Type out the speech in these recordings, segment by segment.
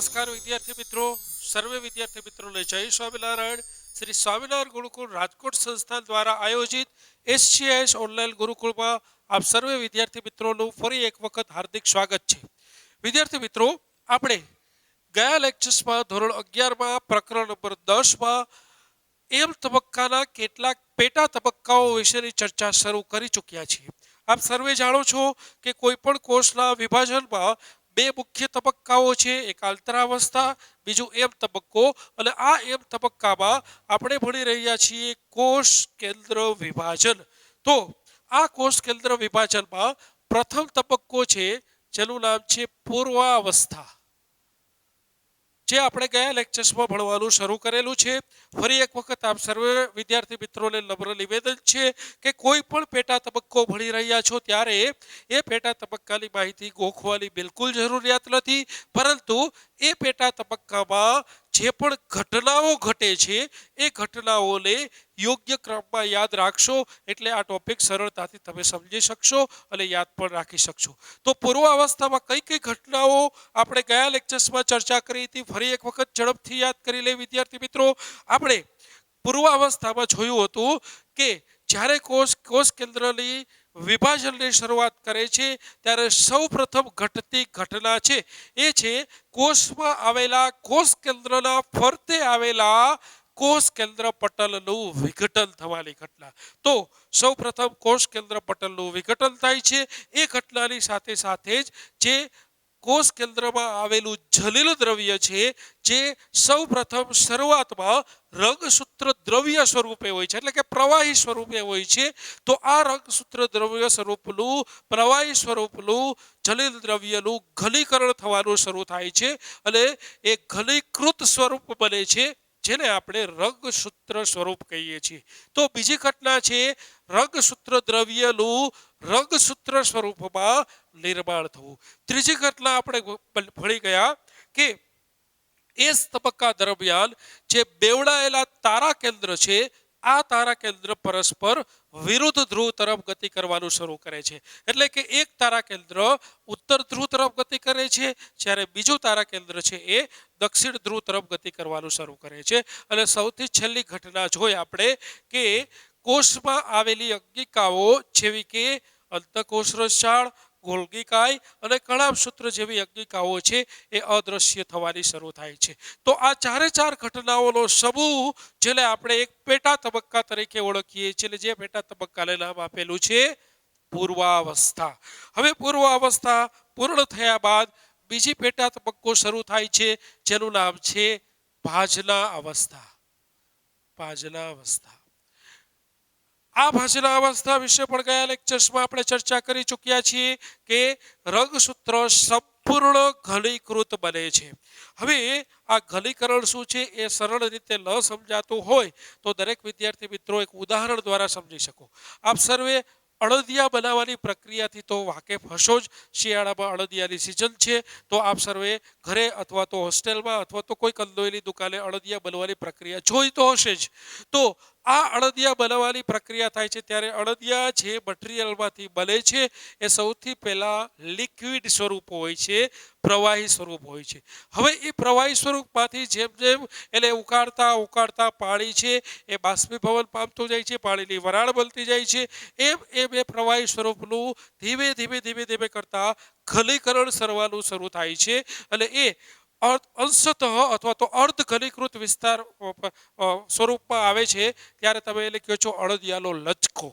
નમસ્કાર વિદ્યાર્થી મિત્રો, સર્વે વિદ્યાર્થી મિત્રોને જય સ્વામિનારાયણ. શ્રી સ્વામિનારાયણ ગુરુકુળ રાજકોટ સંસ્થાન દ્વારા આયોજિત SGIS ઓનલાઈન ગુરુકુળમાં આપ સર્વે વિદ્યાર્થી મિત્રોનું ફરી એક વખત હાર્દિક સ્વાગત છે. વિદ્યાર્થી મિત્રો, આપણે ગયા લેક્ચર્સમાં ધોરણ 11માં પ્રકરણ નંબર 10માં એમ તબક્કાના કેટલાક પેટા તબક્કાઓ વિશેની ચર્ચા શરૂ કરી ચૂક્યા છીએ. આપ સર્વે જાણો છો કે કોઈ પણ કોષના વિભાજનમાં બે મુખ્ય તબક્કાઓ છે, એક આંતરાવસ્થા, બીજું એમ તબક્કો. અને આ એમ તબક્કામાં આપણે ભણી રહ્યા છીએ કોષ કેન્દ્ર વિભાજન. તો આ કોષ કેન્દ્ર વિભાજનમાં પ્રથમ તબક્કો છે જેનું નામ છે પૂર્વાવસ્થા, જે આપણે ગયા લેક્ચર્સમાં ભણવાનું શરૂ કરેલું છે. ફરી એક વખત આપ સર્વે વિદ્યાર્થી મિત્રોને નમ્ર નિવેદન છે કે કોઈ પણ પેટા તબક્કો ભણી રહ્યા છો ત્યારે એ પેટા તબક્કાની માહિતી ગોખવાની બિલકુલ જરૂરિયાત નથી, પરંતુ એ પેટા તબક્કામાં જે પણ ઘટનાઓ ઘટે છે એ ઘટનાઓને યોગ્ય ક્રમમાં યાદ રાખશો એટલે આ ટોપિક સરળતાથી તમે સમજી શકશો અને યાદ પણ રાખી શકશો. તો પૂર્વ અવસ્થામાં કઈ કઈ ઘટનાઓ આપણે ગયા લેક્ચર્સમાં ચર્ચા કરી હતી, ફરી એક વખત ઝડપથી યાદ કરી લે વિદ્યાર્થી મિત્રો. આપણે પૂર્વ અવસ્થામાં જોયું હતું કે જ્યારે કોષ કેન્દ્રની વિભાજનની શરૂઆત કરે છે ત્યારે સૌ પ્રથમ ઘટતી ઘટના છે એ છે કોષમાં આવેલા કોષ કેન્દ્રના ફરતે આવેલા કોષ કેન્દ્ર પટલનું વિઘટન થવાની ઘટના. તો સૌ પ્રથમ કોષ કેન્દ્ર પટલનું વિઘટન થાય છે. એ ઘટનાની સાથે સાથે જ જે કોષ કેન્દ્રમાં આવેલું જલીલ દ્રવ્ય છે જે સૌ પ્રથમ શરૂઆતમાં રંગસૂત્ર દ્રવ્ય સ્વરૂપે હોય છે, એટલે કે પ્રવાહી સ્વરૂપે હોય છે. તો આ રંગસૂત્ર દ્રવ્ય સ્વરૂપનું પ્રવાહી સ્વરૂપનું જલીલ દ્રવ્યનું ઘનીકરણ થવાનું શરૂ થાય છે અને એ ઘનીકૃત સ્વરૂપ બને છે, જેને આપણે રંગસૂત્ર સ્વરૂપ કહીએ છીએ. તો બીજી ઘટના છે રંગસૂત્ર દ્રવ્યનું રંગસૂત્ર સ્વરૂપમાં નિર્માણ થવું. ત્રીજી ઘટના આપણે ભણી ગયા કે એ તબક્કા દરમિયાન જે બેવડાયેલા તારા કેન્દ્ર છે આ તારા કેન્દ્ર પરસ્પર વિરુદ્ધ ધ્રુવ તરફ ગતિ કરવાનું શરૂ કરે છે. એટલે કે એક તારા કેન્દ્ર ઉત્તર ધ્રુવ તરફ ગતિ કરે છે, જ્યારે બીજું તારા કેન્દ્ર છે એ દક્ષિણ ધ્રુવ તરફ ગતિ કરવાનું શરૂ કરે છે. અને સૌથી છેલ્લી ઘટના જોઈ આપણે કે કોષમાં આવેલી અંગિકાઓ જેવી કે અંતઃકોષ રસાળ, ગોલ્ગી કાય અને કણાભસૂત્ર જેવી અંગિકાઓ છે એ અદ્રશ્ય થવાની શરૂ થાય છે. તો આ ચારે ચાર ઘટનાઓનો સમૂહ જેને આપણે એક પેટા તબક્કા તરીકે ઓળખીએ છીએ, જે પેટા તબક્કાને નામ આપેલું છે પૂર્વાવસ્થા. હવે પૂર્વાવસ્થા પૂર્ણ થયા બાદ બીજી પેટા તબક્કો શરૂ થાય છે જેનું નામ છે ભાજના અવસ્થા. ભાજના અવસ્થા. આ ભાજના અવસ્થા વિશે પણ ગયા લેક્ચર્સમાં આપણે ચર્ચા કરી ચૂક્યા છીએ કે રંગસૂત્ર સંપૂર્ણ ઘનીકૃત બને છે. હવે આ ઘનીકરણ શું છે એ સરળ રીતે ન સમજાતું હોય તો દરેક વિદ્યાર્થી મિત્રો એક ઉદાહરણ દ્વારા સમજી શકો. આપ સર્વે અળદિયા બનાવવાની પ્રક્રિયાથી તો વાકેફ હશો જ. શિયાળામાં અળદિયાની સિઝન છે તો આપ સર્વે ઘરે અથવા તો હોસ્ટેલમાં અથવા તો કોઈ કંદોઈની દુકાને અળદિયા બનવાની પ્રક્રિયા જોઈ તો હશે જ. તો આ અળદિયા બનાવવાની પ્રક્રિયા થાય છે ત્યારે અળદિયા જે મટીરિયલમાંથી બને છે એ સૌથી પહેલાં લિક્વિડ સ્વરૂપ હોય છે, પ્રવાહી સ્વરૂપ હોય છે. હવે એ પ્રવાહી સ્વરૂપમાંથી જેમ જેમ એને ઉકાળતા ઉકાળતા પાણી છે એ બાષ્પીભવન પામતું જાય છે, પાણીની વરાળ બનતી જાય છે, એમ એમ એ પ્રવાહી સ્વરૂપનું ધીમે ધીમે ધીમે ધીમે કરતાં ઘનીકરણ સરવાનું શરૂ થાય છે. અને એ અંશતઃ અથવા તો અર્ધ ઘનીકૃત વિસ્તાર સ્વરૂપમાં આવે છે ત્યારે તમે એને કહો છો અળદિયાનો લચકો.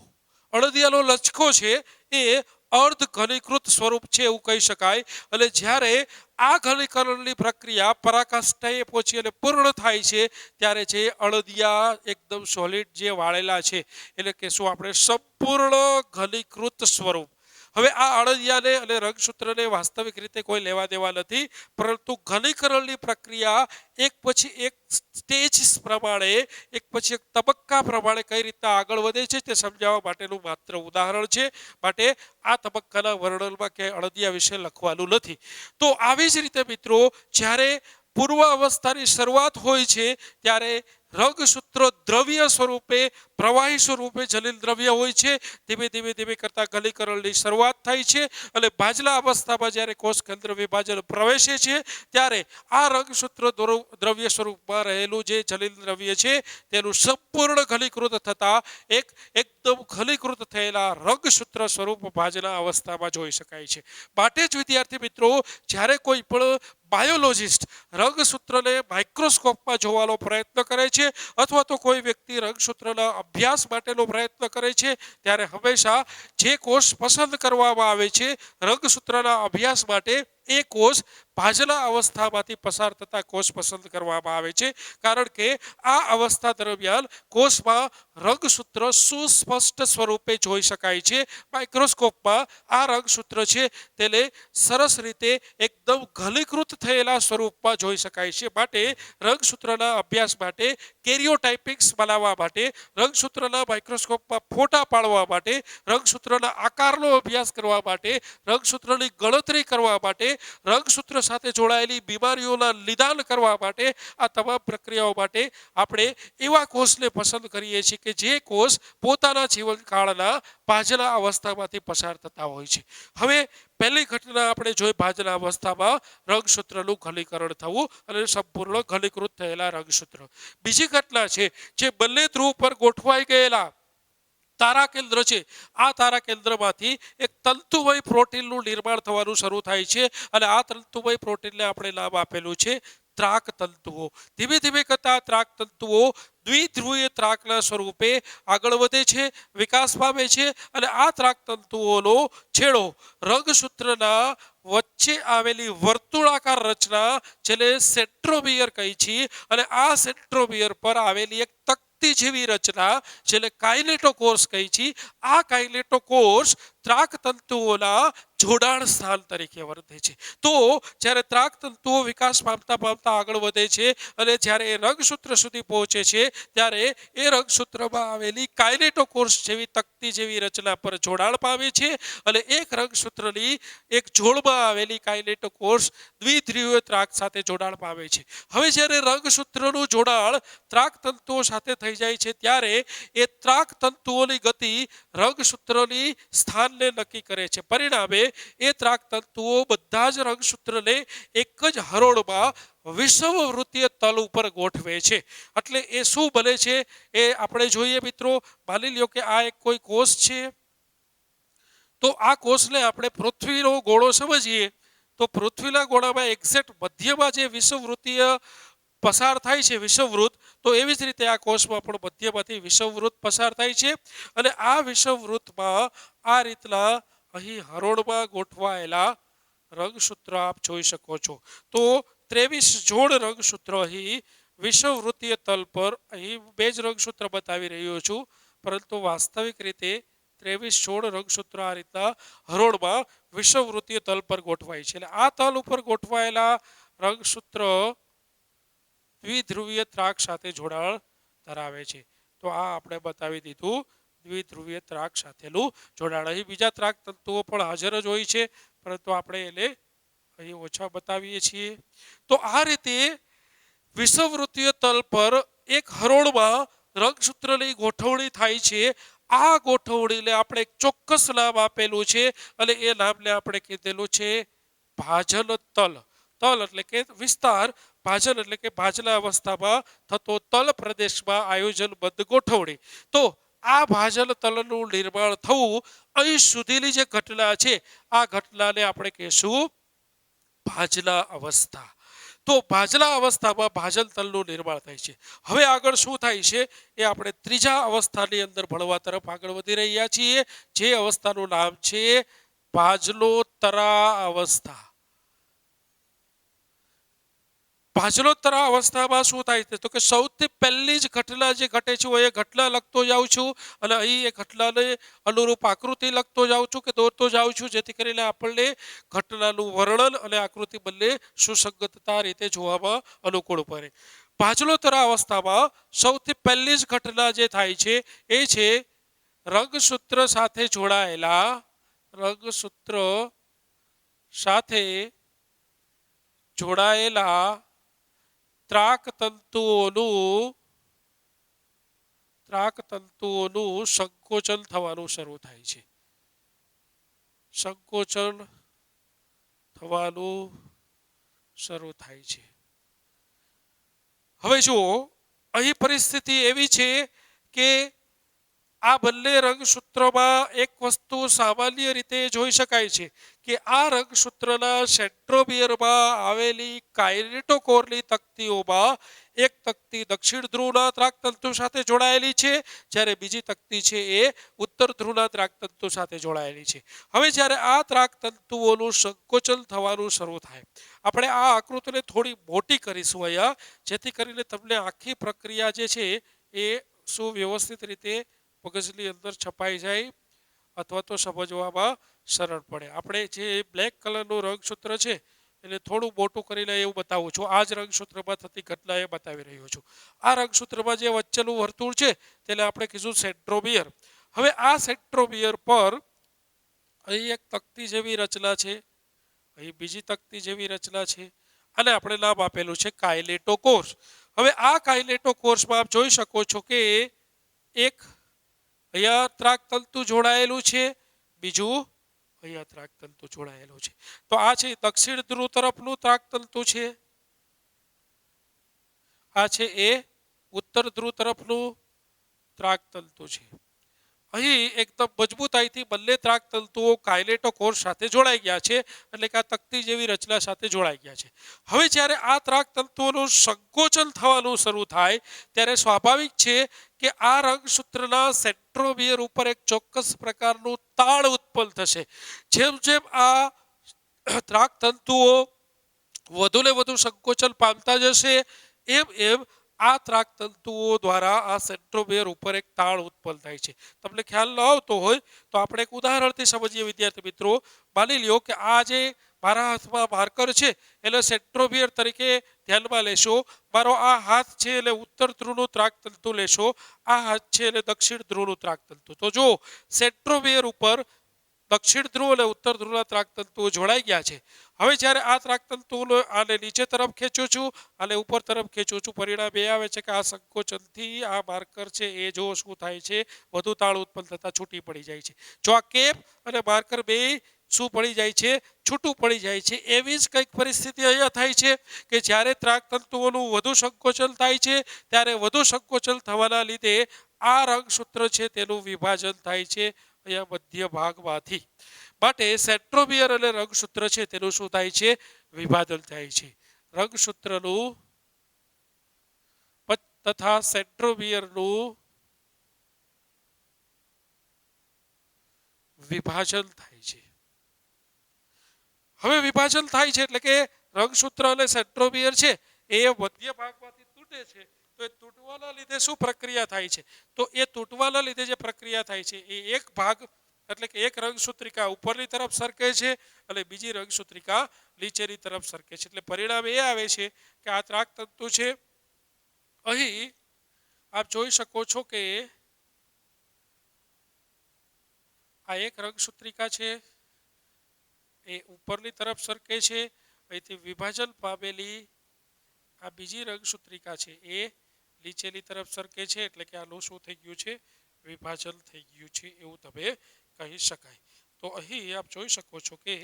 અળદિયાનો લચકો છે એ અર્ધ ઘનીકૃત સ્વરૂપ છે એવું કહી શકાય. અને જ્યારે આ ઘનીકરણની પ્રક્રિયા પરાકાષ્ઠાએ પહોંચી અને પૂર્ણ થાય છે ત્યારે જે અળદિયા એકદમ સોલિડ જે વાળેલા છે એટલે કે શું આપણે સંપૂર્ણ ઘનીકૃત સ્વરૂપ. હવે આ અળદિયાને અને રંગસૂત્રને વાસ્તવિક રીતે કોઈ લેવા દેવા નથી, પરંતુ ઘનીકરણની પ્રક્રિયા એક પછી એક સ્ટેજ પ્રમાણે, એક પછી એક તબક્કા પ્રમાણે કઈ રીતના આગળ વધે છે તે સમજાવવા માટેનું માત્ર ઉદાહરણ છે. માટે આ તબક્કાના વર્ણનમાં કે અળદિયા વિશે લખવાનું નથી. તો આવી જ રીતે મિત્રો જ્યારે પૂર્વ અવસ્થાની શરૂઆત હોય છે ત્યારે રગસૂત્ર દ્રવ્ય સ્વરૂપે પ્રવાહી સ્વરૂપે જલિલ દ્રવ્ય હોય છે. ધીમે ધીમે ધીમે કરતા ગલીકરણની શરૂઆત થાય છે અને ભાજલા અવસ્થામાં જ્યારે કોષ કેન્દ્ર વિભાજન પ્રવેશે છે ત્યારે આ રગસૂત્ર દ્રવ્ય સ્વરૂપમાં રહેલું જે જલિલ દ્રવ્ય છે તેનું સંપૂર્ણ ઘલીકૃત થતા એકદમ ઘલીકૃત થયેલા રગસૂત્ર સ્વરૂપ ભાજલા અવસ્થામાં જોઈ શકાય છે. માટે જ વિદ્યાર્થી મિત્રો, જ્યારે કોઈ પણ બાયોલોજિસ્ટ રગસૂત્રને માઇક્રોસ્કોપમાં જોવાનો પ્રયત્ન કરે છે અથવા તો કોઈ વ્યક્તિ રગસૂત્રના અભ્યાસ માટેનો પ્રયત્ન કરે છે ત્યારે હંમેશા જે કોષ પસંદ કરવામાં આવે છે રગસૂત્રના અભ્યાસ માટે એ કોષ ભાજલા અવસ્થામાંથી પસાર થતા કોષ પસંદ કરવામાં આવે છે. કારણ કે આ અવસ્થા દરમિયાન કોષમાં રગસૂત્ર સુસ્પષ્ટ સ્વરૂપે જોઈ શકાય છે. માઇક્રોસ્કોપમાં આ રગસૂત્ર છે તેને સરસ રીતે એકદમ ઘલીકૃત થયેલા સ્વરૂપમાં જોઈ શકાય છે. માટે રગસૂત્રના અભ્યાસ માટે, કેરિયોટાઇપિક્સ બનાવવા માટે, રગસૂત્રના માઇક્રોસ્કોપમાં ફોટા પાડવા માટે, રગસૂત્રના આકારનો અભ્યાસ કરવા માટે, રગસૂત્રની ગણતરી કરવા માટે, રગસૂત્ર સાથે જોડાયેલી બીમારીઓના નિદાન કરવા માટે, આ તમામ પ્રક્રિયાઓ માટે આપણે એવા કોષને પસંદ કરીએ છીએ કે જે કોષ પોતાના જીવનકાળના ભાજલા અવસ્થામાંથી પસાર થતા હોય છે. હવે પહેલી ઘટના આપણે જોઈ ભાજલા અવસ્થામાં રગસૂત્રનું ઘલીકરણ થવું અને સંપૂર્ણ ઘલીકૃત થયેલા રગસૂત્ર. બીજી ઘટના છે જે બંને ધ્રુવ પર ગોઠવાઈ ગયેલા તારા કેન્દ્ર છે. આ તારા કેન્દ્રમાંથી એક તંતુમય પ્રોટીનનું નિર્માણ થવાનું શરૂ થાય છે અને આ તંતુમય પ્રોટીનને આપણે નામ આપેલું છે ત્રાક તંતુઓ. ધીમે ધીમે કરતા ત્રાક તંતુઓ દ્વિધ્રુવીય ત્રાકના સ્વરૂપે આગળ વધે છે, વિકાસ પામે છે અને આ ત્રાક તંતુઓનો છેડો રગસૂત્રના વચ્ચે આવેલી વર્તુળાકાર રચના જેને સેન્ટ્રોમિયર કહી છે અને આ સેન્ટ્રોમિયર પર આવેલી એક જેવી રચના જેને કાઇનેટોકોર્સ કહી છે. આ કાઇનેટોકોર્સ ત્રાક તંતુઓના જોડાણ સ્થાન તરીકે વર્તે છે. તો જ્યારે ત્રાક તંતુઓ વિકાસ પામતા પામતા આગળ વધે છે અને જ્યારે એ રગસૂત્ર સુધી પહોંચે છે ત્યારે એ રગસૂત્રમાં આવેલી કાઇનેટોકોર્સ જેવી તકતી જેવી રચના પર જોડાણ પામે છે અને એક રગસૂત્રની એક જોડમાં આવેલી કાઇનેટોકોર્સ દ્વિધ્રુવીય ત્રાક સાથે જોડાણ પામે છે. હવે જ્યારે રગસૂત્રનું જોડાણ ત્રાક તંતુઓ સાથે થઈ જાય છે ત્યારે એ ત્રાક તંતુઓની ગતિ રગસૂત્રની સ્થાનને નક્કી કરે છે. પરિણામે એ ત્રાક તંતુઓ બધા જ રગસૂત્રને એક જ હરોળમાં વિષુવવૃત્તીય તલ ઉપર ગોઠવે છે. એટલે એ શું બને છે એ આપણે જોઈએ મિત્રો. માની લ્યો કે આ એક કોઈ કોષ છે, તો આ કોષને આપણે પૃથ્વીનો ગોળો સમજીએ તો પૃથ્વીના ગોળામાં એક્ઝેક્ટ મધ્યમાં જે વિષુવવૃત્તીય પસાર થાય છે વિષુવવૃત્ત, તો એવી જ રીતે આ કોષમાં પણ મધ્યમાંથી વિષુવવૃત્ત પસાર થાય છે અને આ વિષુવવૃત્તમાં આ રીતના અહીં હરોળમાં ગોઠવાયેલા રગસૂત્ર આપ જોઈ શકો છો. તો 23 જોડ રગસૂત્ર અહીં વિષુવવૃત્તીય તલ પર, અહીં બે જ રગસૂત્ર બતાવી રહ્યો છું પરંતુ વાસ્તવિક રીતે 23 જોડ રગસૂત્ર આ રીતના હરોળમાં વિષુવવૃત્તીય તલ પર ગોઠવાય છે. એટલે આ તલ ઉપર ગોઠવાયેલા રગસૂત્ર દ્વિધ્રુવીય ત્રાક સાથે જોડાણ ધરાવે છે. તો આ આપણે બતાવી દીધું દ્વિધ્રુવીય ત્રાક સાથેનું જોડાણ. અહીં બીજા ત્રાક તંતુઓ પણ હાજર જ હોય છે પરંતુ આપણે એને અહીં ઓછા બતાવીએ છીએ. તો આ રીતે વિષુવવૃત્તીય તલ પર એક હરોળમાં રગસૂત્રની ગોઠવણી થાય છે. આ ગોઠવણીને આપણે એક ચોક્કસ નામ આપેલું છે અને એ નામને આપણે કીધેલું છે ભાજલ તલ. તલ એટલે કે વિસ્તાર, ભાજલ એટલે કે ભાજલા અવસ્થામાં થતો તલ પ્રદેશમાં આયોજનબદ્ધ ગોઠવણી. તો આ ભાજલ તલનું નિર્માણ થવું અહીં સુધીની જે ઘટના છે આ ઘટનાને આપણે કહીશું ભાજલા અવસ્થા. તો ભાજલા અવસ્થામાં ભાજલ તલનું નિર્માણ થાય છે. હવે આગળ શું થાય છે એ આપણે ત્રીજા અવસ્થાની અંદર ભણવા તરફ આગળ વધી રહ્યા છીએ, જે અવસ્થાનું નામ છે ભાજલોત્તરા અવસ્થા. ભાજલોત્તરા અવસ્થામાં શું થાય છે તો કે સૌથી પહેલી જ ઘટના જે ઘટે છે હું એ ઘટના લખતો જાઉં છું અને અહીં એ ઘટનાને અનુરૂપ આકૃતિ લખતો જાઉં છું કે દોરતો જાઉં છું જેથી કરીને આપણને ઘટનાનું વર્ણન અને આકૃતિ બંને સુસંગતતા રીતે જોવામાં અનુકૂળ પડે. ભાજલોત્તરા અવસ્થામાં સૌથી પહેલી જ ઘટના જે થાય છે એ છે રગસૂત્ર સાથે જોડાયેલા ત્રાક તંતુઓનું ત્રાક તંતુઓનું સંકોચન થવાનું શરૂ થાય છે. સંકોચન થવાનું શરૂ થાય છે. હવે જુઓ, અહીં પરિસ્થિતિ એવી છે કે આ બંને રંગસૂત્રોમાં એક વસ્તુ સામાન્ય રીતે જોઈ શકાય છે કે આ રંગસૂત્રના સેન્ટ્રોમિયરમાં આવેલી કાઇનેટોકોરની તકતીઓમાં એક તકતી દક્ષિણ ધ્રુવના ત્રાકતંતુ સાથે જોડાયેલી છે, જ્યારે બીજી તકતી છે એ ઉત્તર ધ્રુવના ત્રાકતંતુ સાથે જોડાયેલી છે. હવે જ્યારે આ ત્રાકતંતુઓનું સંકોચન થવાનું શરૂ થાય, આપણે આ આકૃતિને થોડી મોટી કરીશું અહીંયા, જેથી કરીને તમને આખી પ્રક્રિયા જે છે એ સુવ્યવસ્થિત રીતે મગજની અંદર છપાઈ જાય અથવા તો સમજવામાં સરળ પડે. આપણે જે બ્લેક કલરનું રંગસૂત્ર છે એને થોડું મોટું કરીને એવું બતાવું છું. આ જ રંગસૂત્રમાં થતી ઘટના એ બતાવી રહ્યો છું. આ રંગસૂત્રમાં જે વચ્ચેનું વર્તુળ છે તેને આપણે કીધું સેન્ટ્રોમિયર. હવે આ સેન્ટ્રોમિયર પર અહીં એક તકતી જેવી રચના છે, અહીં બીજી તકતી જેવી રચના છે, અને આપણે નામ આપેલું છે કાઇનેટોકોર્સ. હવે આ કાઇનેટોકોર્સમાં આપ જોઈ શકો છો કે એક અહીંયા ત્રાકતંતુ જોડાયેલું છે, બીજું અહીંયા ત્રાકતંતુ જોડાયેલું છે. તો આ છે દક્ષિણ ધ્રુવ તરફનું ત્રાકતંતુ છે, આ છે એ ઉત્તર ધ્રુવ તરફનું ત્રાકતંતુ છે. અહીં એકદમ મજબૂતાઈથી બંને ત્રાકતંતુઓ કાઇનેટોકોર્સ સાથે જોડાઈ ગયા છે, એટલે કે આ તકતી જેવી રચના સાથે જોડાઈ ગયા છે. હવે જ્યારે આ ત્રાકતંતુઓનું સંકોચન થવાનું શરૂ થાય ત્યારે સ્વાભાવિક છે કે આ રંગસૂત્રના સેન્ટ્રોમિયર ઉપર એક ચોક્કસ પ્રકારનું તાણ ઉત્પન્ન થશે. જેમ જેમ આ ત્રાકતંતુઓ વધુ ને વધુ સંકોચન પામતા જશે એમ એમ આ ત્રાકતંતુઓ દ્વારા આ સેન્ટ્રોમિયર ઉપર એક તાણ ઉત્પન્ન થાય છે. તમને ખ્યાલ ન આવતો હોય તો આપણે એક ઉદાહરણથી સમજીએ વિદ્યાર્થી મિત્રો. માની લ્યો કે આ જે મારા હાથમાં માર્કર છે એટલે સેન્ટ્રોમિયર તરીકે ધ્યાનમાં લેશો. મારો આ હાથ છે એટલે ઉત્તર ધ્રુવનું ત્રાકતંતુ લેશો, આ હાથ છે એટલે દક્ષિણ ધ્રુવનું ત્રાકતંતુ. તો જો સેન્ટ્રોમિયર ઉપર દક્ષિણ ધ્રુવ અને ઉત્તર ધ્રુવના ત્રાકતંતુઓ જોડાઈ ગયા છે. હવે જ્યારે આ ત્રાકતંતુઓને આને નીચે તરફ ખેંચું છું અને ઉપર તરફ ખેંચું છું, પરિણામ એ આવે છે કે આ સંકોચનથી આ માર્કર છે એ જો શું થાય છે, વધુ તાણ ઉત્પન્ન થતા છૂટી પડી જાય છે. જો આ કેપ અને માર્કર બે શું પડી જાય છે, છૂટું પડી જાય છે. એવી જ કંઈક પરિસ્થિતિ અહીંયા થાય છે કે જ્યારે ત્રાકતંતુઓનું વધુ સંકોચન થાય છે ત્યારે વધુ સંકોચન થવાના લીધે આ રંગસૂત્ર છે તેનું વિભાજન થાય છે અહીંયા મધ્ય ભાગમાંથી. માટે સેન્ટ્રોમિયર અને રંગસૂત્ર છે તેનું શું થાય છે, વિભાજન થાય છે. રંગસૂત્રનું તથા સેન્ટ્રોમિયરનું વિભાજન થાય છે. હવે વિભાજન થાય છે એટલે કે રંગસૂત્ર અને સેન્ટ્રોમિયર છે એ મધ્ય ભાગમાંથી તૂટે છે. તો એ તૂટવાના લીધે શું પ્રક્રિયા થાય છે, તો એ તૂટવાના લીધે જે પ્રક્રિયા થાય છે એ એક ભાગ એટલે કે એક રંગસૂત્રિકા ઉપરની તરફ સરકે છે અને બીજી રંગસૂત્રિકા નીચેની તરફ સરકે છે. એટલે પરિણામ એ આવે છે કે આ ત્રાકતંતુ છે, અહીં આપ જોઈ શકો છો કે આ એક રંગસૂત્રિકા છે એ ઉપરની તરફ સરકે છે, અહીંથી વિભાજન પામેલી આ બીજી રંગસૂત્રિકા છે એ નીચેની તરફ સરકે છે. એટલે કે આનું શું થઈ ગયું છે, વિભાજન થઈ ગયું છે એવું તમે કહી શકાય. તો અહીં આપ જોઈ શકો છો કે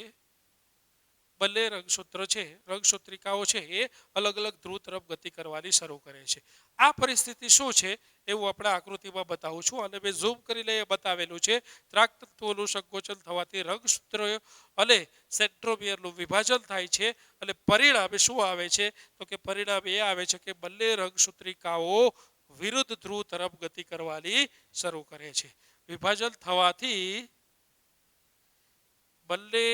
બંને રંગસૂત્ર છે, રંગસૂત્રિકાઓ છે એ અલગ અલગ ધ્રુવ તરફ ગતિ કરવાની શરૂ કરે છે. આ પરિસ્થિતિ શું છે એવું આપણે આકૃતિમાં બતાવું છું અને મેં ઝૂમ કરીને એ બતાવેલું છે. ત્રાકતંતુઓનું સંકોચન થવાથી રંગસૂત્ર અને સેન્ટ્રોમિયરનું વિભાજન થાય છે અને પરિણામે શું આવે છે, તો કે પરિણામ એ આવે છે કે બંને રંગસૂત્રિકાઓ વિરુદ્ધ ધ્રુવ તરફ ગતિ કરવાની શરૂ કરે છે. વિભાજન થવાથી બંને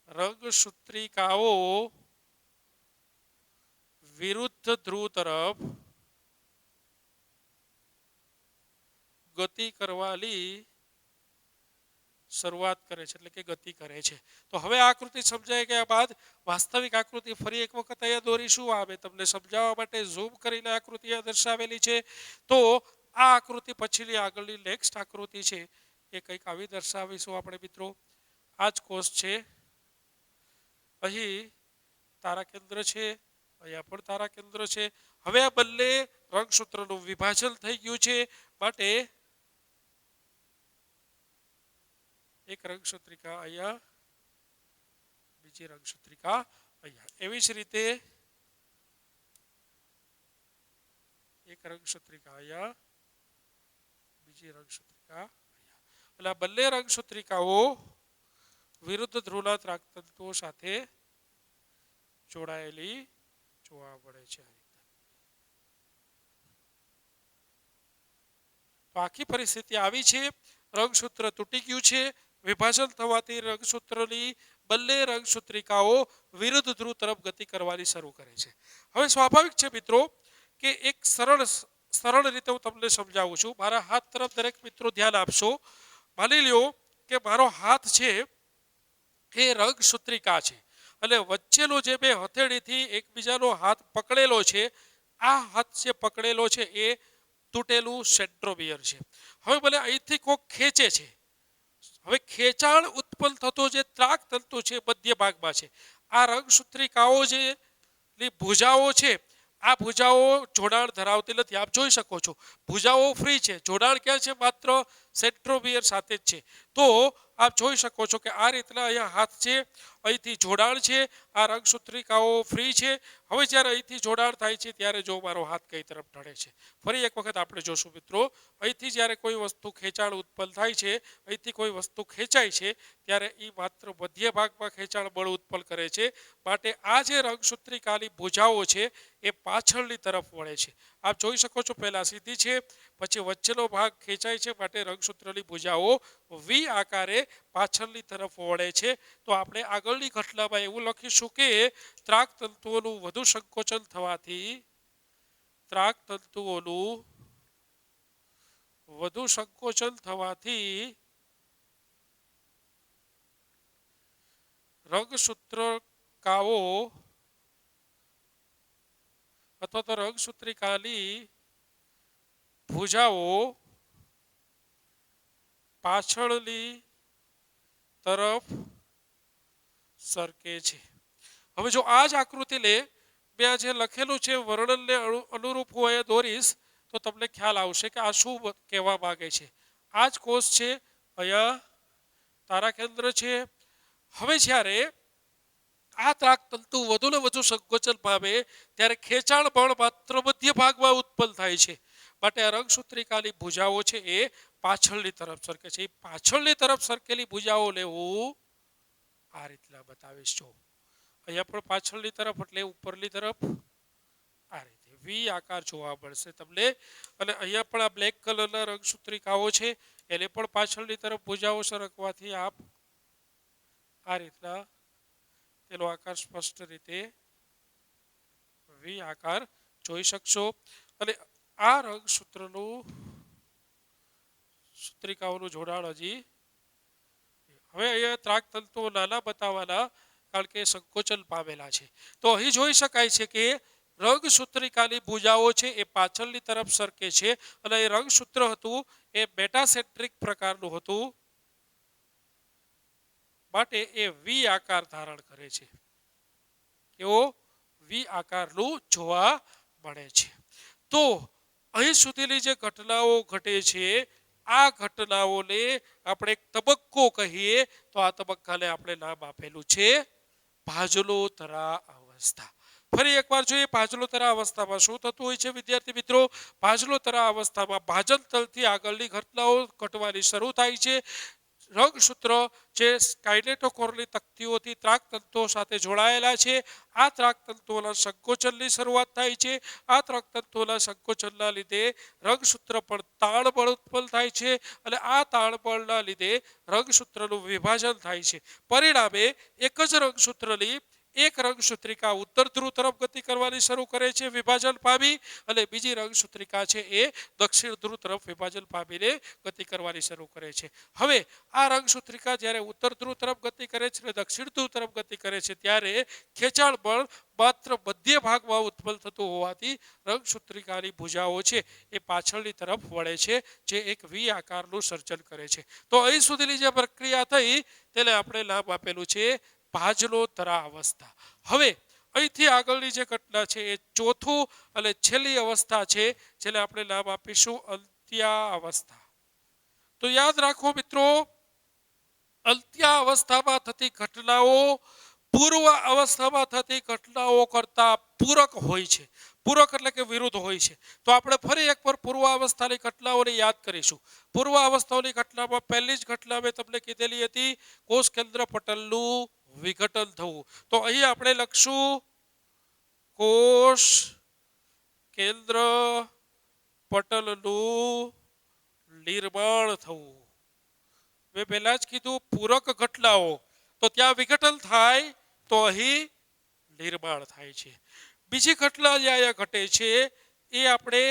રંગસૂત્રિકાઓ વિરુદ્ધ ધ્રુવ તરફ ગતિ કરવાની શરૂઆત કરે છે, એટલે કે ગતિ કરે છે. તો હવે આકૃતિ સમજાય ગયા બાદ વાસ્તવિક આકૃતિ ફરી એક વખત અહીંયા દોરીશું. આ મેં તમને સમજાવવા માટે ઝૂમ કરીને આકૃતિ દર્શાવેલી છે. તો આ આકૃતિ પછીની આગળની નેક્સ્ટ આકૃતિ છે એ કંઈક આવી દર્શાવીશું આપણે મિત્રો. આ જ કોષ છે, અહીં તારા કેન્દ્ર છે અહીંયા પણ તારા કેન્દ્ર છે. હવે આ બંને રંગસૂત્રનું વિભાજન થઈ ગયું છે માટે એક રંગસૂત્રિકા અહીંયા, બીજી રંગસૂત્રિકા અહીંયા. એવી જ રીતે એક રંગસૂત્રિકા અહીંયા, બીજી રંગસૂત્રિકા અહીંયા. એટલે આ બંને રંગસૂત્રિકાઓ વિરુદ્ધ ધ્રુવના ત્રાકતંતુઓ સાથે જોડાયેલી જોવા મળે છે. તો આખી પરિસ્થિતિ આવી છે. રંગસૂત્ર તૂટી ગયું છે. વિભાજન થવાથી રંગસૂત્રની બંને રંગસૂત્રિકાઓ વિરુદ્ધ ધ્રુવ તરફ ગતિ કરવાની શરૂ કરે છે. હવે સ્વાભાવિક છે મિત્રો કે એક સરળ રીતે હું તમને સમજાવું છું. મારા હાથ તરફ દરેક મિત્રો ધ્યાન આપશો. માની લ્યો કે મારો હાથ છે એ રંગસૂત્રિકા છે અને વચ્ચેનો જે બે હથેળીથી એકબીજાનો હાથ પકડેલો છે, આ હાથ જે પકડેલો છે એ તૂટેલું સેન્ટ્રોમિયર છે. હવે ભલે અહીંથી કોક ખેંચે છે, હવે ખેંચાણ ઉત્પન્ન થતો જે ત્રાકતંતુ છે મધ્ય ભાગમાં છે. આ રંગસૂત્રિકાઓ જે ભુજાઓ છે, આ ભુજાઓ જોડાણ ધરાવતી નથી. આપ જોઈ શકો છો ભુજાઓ ફ્રી છે. જોડાણ ક્યાં છે? માત્ર સેન્ટ્રોમિયર સાથે જ છે. તો આપ જોઈ શકો છો કે આ રીતના અહીંયા હાથ છે, અહીંથી જોડાણ છે, આ રંગસૂત્રિકાઓ ફ્રી છે. હવે જ્યારે અહીંથી જોડાણ થાય છે ત્યારે જો મારો હાથ કઈ તરફ ઢળે છે. ફરી એક વખત આપણે જોશું મિત્રો. અહીંથી જ્યારે કોઈ વસ્તુ ખેંચાણ ઉત્પન્ન થાય છે, અહીંથી કોઈ વસ્તુ ખેંચાય છે ત્યારે એ માત્ર મધ્ય ભાગમાં ખેંચાણ બળ ઉત્પન્ન કરે છે. માટે આ જે રંગસૂત્રિકાની ભુજાઓ છે એ પાછળની તરફ વળે છે. આપ જોઈ શકો છો પહેલા સીધી છે, પછી વચ્ચેનો ભાગ ખેંચાય છે માટે રંગસૂત્રની ભુજાઓ વી આકારે પાછળની તરફ વળે છે. તો આપણે આગળની ઘટનામાં એવું લખીશું કે ત્રાકતંતુઓનું વધુ સંકોચન થવાથી રંગસૂત્રકાઓ અથવા તો રંગસૂત્રિકાની ભુજાઓ પાછળની તરફ સરકે છે. હવે જો આ જ આકૃતિ લે, બે જે લખેલું છે વર્ણનને અનુરૂપ હું દોરીશ તો તમને ખ્યાલ આવશે કે આ શું કહેવા માંગે છે. આ જ કોષ છે, અહીંયા તારા કેન્દ્ર છે. હવે જ્યારે આ ત્રાકતંતુ વધુ ને વધુ સંકોચન પામે ત્યારે ખેંચાણ બળ માત્ર મધ્ય ભાગમાં ઉત્પન્ન થાય છે. માટે આ રંગસૂત્રિકાની ભુજાઓ છે એ પાછળની તરફ સરકે છે. એ પાછળની તરફ સરકેલી ભુજાઓ લેવું આ રીતના બતાવીશ. જો અહીંયા પણ પાછળની તરફ એટલે ઉપરની તરફ આ રીતે વી આકાર જોવા મળશે તમને. અને અહીંયા પણ આ બ્લેક કલરના રંગસૂત્રિકાઓ છે એને પણ પાછળની તરફ ભુજાઓ સરકવાથી આપ આ રીતના તેનો આકાર સ્પષ્ટ રીતે વી આકાર જોઈ શકશો. અને આ રંગસૂત્રિકાઓનું જોડાણ હજી હવે અહીંયા ત્રાકતંતુઓ નાના બતાવવાના, કારણ કે સંકોચન પામેલા છે. તો અહીં જોઈ શકાય છે કે રંગસૂત્રિકાની ભુજાઓ છે એ પાછળની તરફ સરકે છે અને એ રંગસૂત્ર હતું એ મેટાસેન્ટ્રિક પ્રકારનું હતું માટે એ વી આકાર ધારણ કરે છે. કેવો? વી આકારનું જોવા મળે છે. તો અહીં સુધીની જે ઘટનાઓ ઘટે છે આ ઘટનાઓને આપણે એક તબક્કો કહીએ તો આ તબક્કાને આપણે નામ આપેલું છે ભાજલોતરા અવસ્થા. ફરી એકવાર જોઈએ ભાજલોતરા અવસ્થામાં શું થતું હોય છે વિદ્યાર્થી મિત્રો. ભાજલોતરા અવસ્થામાં ભાજન તલથી આગળની ઘટનાઓ ઘટવાની શરૂ થાય છે. રંગસૂત્ર જે કાઇનેટોકોરની તકતીઓથી ત્રાકતંતુઓ સાથે જોડાયેલા છે, આ ત્રાકતંતુઓના સંકોચનની શરૂઆત થાય છે. આ ત્રાકતંતુઓના સંકોચનના લીધે રંગસૂત્ર પર તાણબળ ઉત્પન્ન થાય છે અને આ તાણબળના લીધે રંગસૂત્રનું વિભાજન થાય છે. પરિણામે એક જ રંગસૂત્રની એક રંગસૂત્રિકા ઉત્તર ધ્રુવ તરફ ગતિ કરવાની શરૂ કરે છે વિભાજન પામી, અને બીજી રંગસૂત્રિકા છે એ દક્ષિણ ધ્રુવ તરફ વિભાજન પામીને ગતિ કરવાની શરૂ કરે છે. હવે આ રંગસૂત્રિકા જ્યારે ઉત્તર ધ્રુવ તરફ ગતિ કરે છે અને દક્ષિણ ધ્રુવ તરફ ગતિ કરે છે ત્યારે ખેંચાણ બળ માત્ર મધ્ય ભાગમાં ઉત્પન્ન થતું હોવાથી રંગસૂત્રિકાની ભુજાઓ છે એ પાછળની તરફ વળે છે, જે એક વી આકારનું સર્જન કરે છે. તો અહીં સુધીની જે પ્રક્રિયા થઈ તેને આપણે નામ આપેલું છે ભાજલોતરા અવસ્થા. હવે અહીંથી આગળની જે ઘટના છે એ ચોથું અને છેલ્લી અવસ્થા છે, જેને આપણે નામ આપીશું અંત્યાવસ્થા. તો યાદ રાખો મિત્રો, અંત્યાવસ્થામાં થતી ઘટનાઓ પૂર્વ અવસ્થામાં થતી ઘટનાઓ કરતા પૂરક હોય છે. પૂરક એટલે કે વિરુદ્ધ હોય છે. તો આપણે ફરી એકવાર પૂર્વ અવસ્થાની ઘટનાઓને યાદ કરીશું. પૂર્વ અવસ્થાઓની ઘટનામાં પહેલી જ ઘટના મેં તમને કીધેલી હતી, કોષ કેન્દ્ર પટલનું વિઘટન થવું. તો અહીં આપણે લખશું કોષ કેન્દ્ર પટલનું નિર્માણ થવું. મેં પહેલા જ કીધું પૂરક ઘટનાઓ તો ત્યાં વિઘટન થાય, તો અહીં નિર્માણ થાય છે. બીજી ઘટના જે અહીંયા ઘટે છે એ આપણે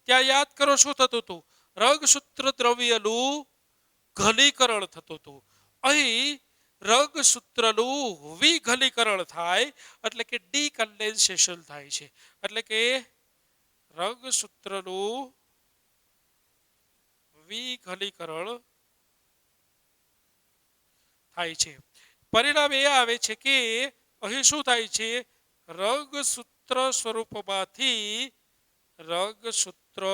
ત્યાં યાદ કરો શું થતું હતું, રંગસૂત્ર દ્રવ્યનું ઘનીકરણ થતું હતું. અહીં રંગસૂત્રનું વિઘનીકરણ થાય એટલે કે ડીકન્ડેન્સેશન થાય છે. એટલે કે રંગસૂત્રનું વિઘનીકરણ થાય છે. પરિણામ એ આવે છે કે અહીં શું થાય છે, રંગસૂત્ર સ્વરૂપમાંથી રંગસૂત્ર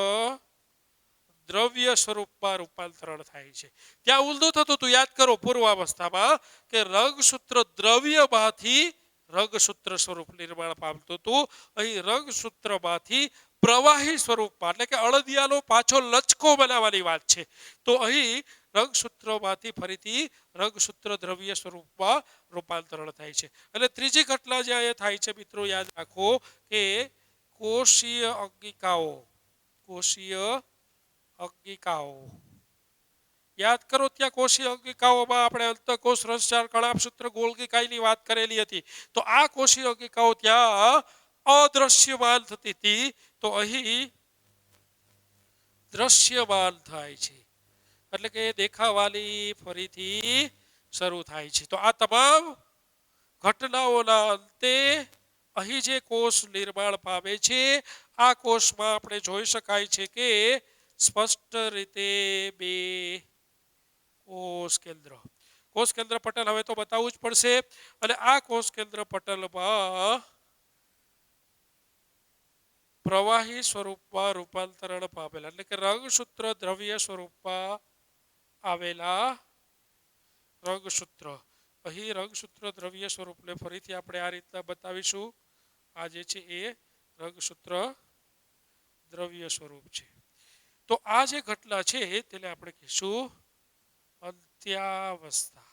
દ્રવ્ય સ્વરૂપમાં રૂપાંતરણ થાય છે. ત્યાં ઊંધું થતું હતું, યાદ કરો પૂર્વાવસ્થામાં, કે રંગસૂત્ર દ્રવ્યમાંથી રંગસૂત્ર સ્વરૂપ નિર્માણ પામતું હતું. અહીં રંગસૂત્રમાંથી પ્રવાહી સ્વરૂપમાં એટલે કે અળદિયાનો પાછો લચકો બનાવવાની વાત છે. તો અહીં રંગસૂત્રમાંથી ફરીથી રંગસૂત્ર દ્રવ્ય સ્વરૂપમાં રૂપાંતરણ થાય છે. અને ત્રીજી ઘટના જે અહીંયા થાય છે મિત્રો, યાદ રાખો કે કોષીય અંગિકાઓ, કોષીય અંગિકાઓ યાદ કરો. ત્યાં કોષીય અંગિકાઓમાં આપણે અંતઃકોષ, રસજાળ, કણાભસૂત્ર, ગોલ્ગી કાયની વાત કરેલી હતી. તો આ કોષીય અંગિકાઓ ત્યાં અદ્રશ્યમાન થતી હતી, તો અહીં દ્રશ્યમાન થાય છે. એટલે કે દેખાવાની ફરીથી શરૂ થાય છે. તો આ તમામ ઘટનાઓના અંતે અહીં જે કોષ નિર્માણ પામે છે, આ કોષમાં આપણે જોઈ શકાય છે કે સ્પષ્ટ રીતે બે કોષ કેન્દ્ર પટલ હવે તો બતાવવું જ પડશે. અને આ કોષ કેન્દ્ર પટલમાં પ્રવાહી સ્વરૂપમાં રૂપાંતરણ પામેલા એટલે કે રંગસૂત્ર દ્રવ્ય સ્વરૂપમાં આવેલા રંગસૂત્ર. અહીં રંગસૂત્ર દ્રવ્ય સ્વરૂપને ફરીથી આપણે આ રીતના બતાવીશું. આ જે છે એ રંગસૂત્ર દ્રવ્ય સ્વરૂપ છે. તો આ જે ઘટના છે તેને આપણે કહીશું અંત્યાવસ્થા.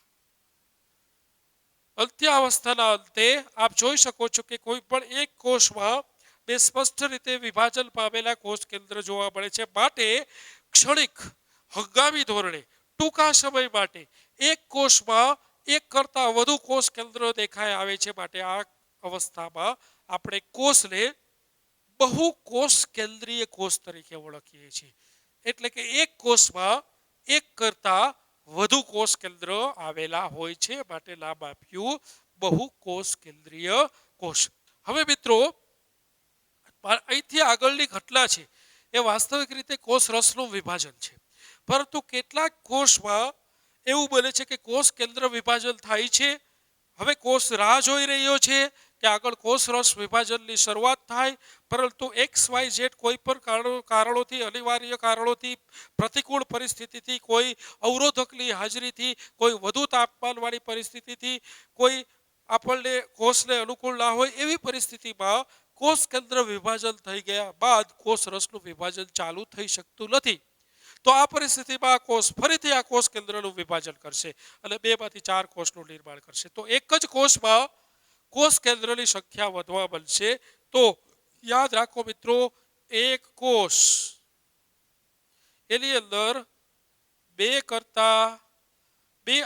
અંત્યાવસ્થાના અંતે આપ જોઈ શકો છો કે કોઈ પણ એક કોષમાં બે સ્પષ્ટ રીતે વિભાજન પામેલા કોષ કેન્દ્ર જોવા મળે છે. માટે ક્ષણિક હંગામી ધોરણે ટૂંકા સમય માટે એક કોષમાં એક કરતાં વધુ કોષ કેન્દ્ર દેખાઈ આવે છે. માટે આ અવસ્થામાં આપણે કોષને બહુ કોષ કેન્દ્રીય કોષ તરીકે ઓળખીએ છીએ. એટલે કે એક કોષમાં એક કરતાં વધુ કોષ કેન્દ્ર આવેલા હોય છે, માટે નામ આપ્યું બહુ કોષ કેન્દ્રીય કોષ. હવે મિત્રો, અહીંથી આગળની ઘટના છે એ વાસ્તવિક રીતે કોષ રસનું વિભાજન છે. પરંતુ કેટલાક કોષમાં એવું બને છે કે કોષ કેન્દ્ર વિભાજન થાય છે. હવે કોષ રાહ જોઈ રહ્યો છે કે આગળ કોષ રસ વિભાજનની શરૂઆત થાય, પરંતુ XYZ કોઈ પણ કારણોથી, અનિવાર્ય કારણોથી, પ્રતિકૂળ પરિસ્થિતિથી, કોઈ અવરોધકની હાજરીથી, કોઈ વધુ તાપમાનવાળી પરિસ્થિતિથી, કોઈ આપણને કોષને અનુકૂળ ના હોય એવી પરિસ્થિતિમાં કોષ કેન્દ્ર વિભાજન થઈ ગયા બાદ કોષ રસનું વિભાજન ચાલુ થઈ શકતું નથી. તો આ પરિસ્થિતિમાં કોષ ફરીથી આ કોષ કેન્દ્રનું વિભાજન કરશે અને 2 માંથી 4 કોષનું નિર્માણ કરશે. તો એક જ કોષમાં કોષ કેન્દ્રની સંખ્યા વધવા બનશે. તો યાદ રાખો મિત્રો, એક કોષ એની અંદર 2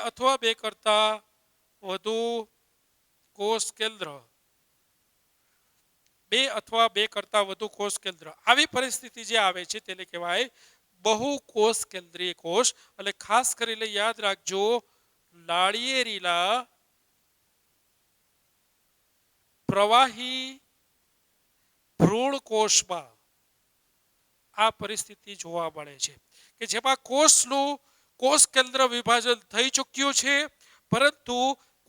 અથવા 2 કરતા વધુ કોષ કેન્દ્ર, 2 અથવા 2 કરતા વધુ કોષ કેન્દ્ર, આવી પરિસ્થિતિ જે આવે છે તેને કહેવાય બહુ કોષ કેન્દ્રીય કોષ. અને ખાસ કરીને યાદ રાખજો, નાળિયેરીના પ્રવાહી ભ્રૂણ કોષમાં આ પરિસ્થિતિ જોવા મળે છે કે જેમાં કોષનું કોષ કેન્દ્ર વિભાજન થઈ ચૂક્યું છે, પરંતુ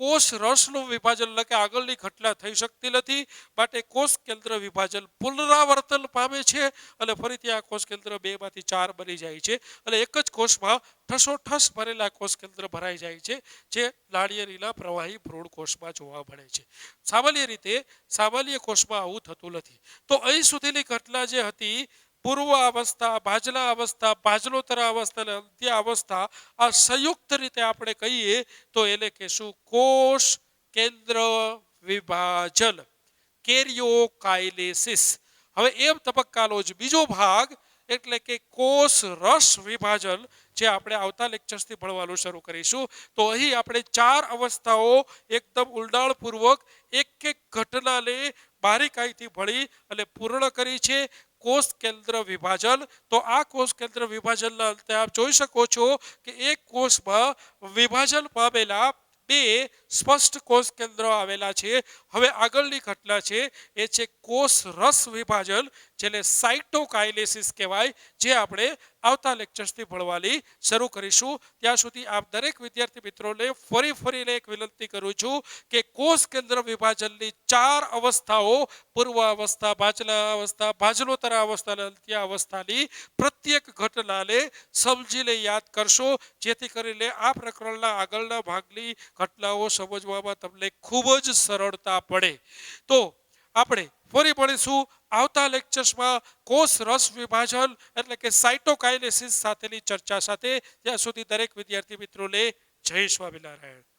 કોષ રસનું વિભાજન એટલે કે આગળની ઘટના થઈ શકતી નથી, માટે કોષ કેન્દ્ર વિભાજન પુનરાવર્તન પામે છે અને ફરીથી આ કોષ કેન્દ્ર 2 માંથી 4 બની જાય છે અને એક જ કોષમાં ઠસોઠસ ભરેલા કોષ કેન્દ્ર ભરાઈ જાય છે, જે નાળિયેરીના પ્રવાહી ભ્રૂણ કોષમાં જોવા મળે છે. સામાન્ય રીતે સામાન્ય કોષમાં આવું થતું નથી. તો અહીં સુધીની ઘટના જે હતી, પૂર્વ અવસ્થા, ભાજલા અવસ્થા, ભાજલોત્તર અવસ્થા અને અંત્ય અવસ્થા, આ સંયુક્ત રીતે આપણે કહીએ તો એને કહેશું કોષ કેન્દ્ર વિભાજન, કેરિયોકાઇનેસિસ. હવે એમ તબક્કાનો જ બીજો ભાગ એટલે કે કોષ રસ વિભાજન, જે આપણે આવતા લેક્ચર્સથી ભણવાનું શરૂ કરીશું. તો અહીં આપણે 4 અવસ્થાઓ એકદમ ઊંડાણપૂર્વક એક એક ઘટનાને બારીકાઈથી ભણી અને પૂર્ણ કરી છે. કોષ કેન્દ્ર વિભાજન, તો આ કોષ કેન્દ્ર વિભાજનના અંતે આપ જોઈ શકો છો કે એક કોષમાં વિભાજન પામેલા 2 સ્પષ્ટ કોષ કેન્દ્રો આવેલા છે. હવે આગળની ઘટના છે એ છે કોષ રસ વિભાજન, જેને સાઇટોકાઇનેસિસ કહેવાય, જે આપણે આવતા લેક્ચર્સથી ભણવાની શરૂ કરીશું. ત્યાં સુધી આપ દરેક વિદ્યાર્થી મિત્રોને ફરીને એક વિનંતી કરું છું કે કોષ કેન્દ્ર વિભાજનની 4 અવસ્થાઓ, પૂર્વ અવસ્થા, ભાજલા અવસ્થા, ભાજલોત્તર અવસ્થા અને અંત્ય અવસ્થાની પ્રત્યેક ઘટનાને સમજીને યાદ કરશો, જેથી કરીને આ પ્રકરણના આગળના ભાગની ઘટનાઓ સમજવામાં તમને ખૂબ જ સરળતા પડે. તો આપણે ફરી મળીશું આવતા લેક્ચર્સમાં કોષ રસ વિભાજન એટલે કે સાઇટોકાઇનેસિસ સાથેની ચર્ચા સાથે. ત્યાં સુધી દરેક વિદ્યાર્થી મિત્રોને જય સ્વામિનારાયણ.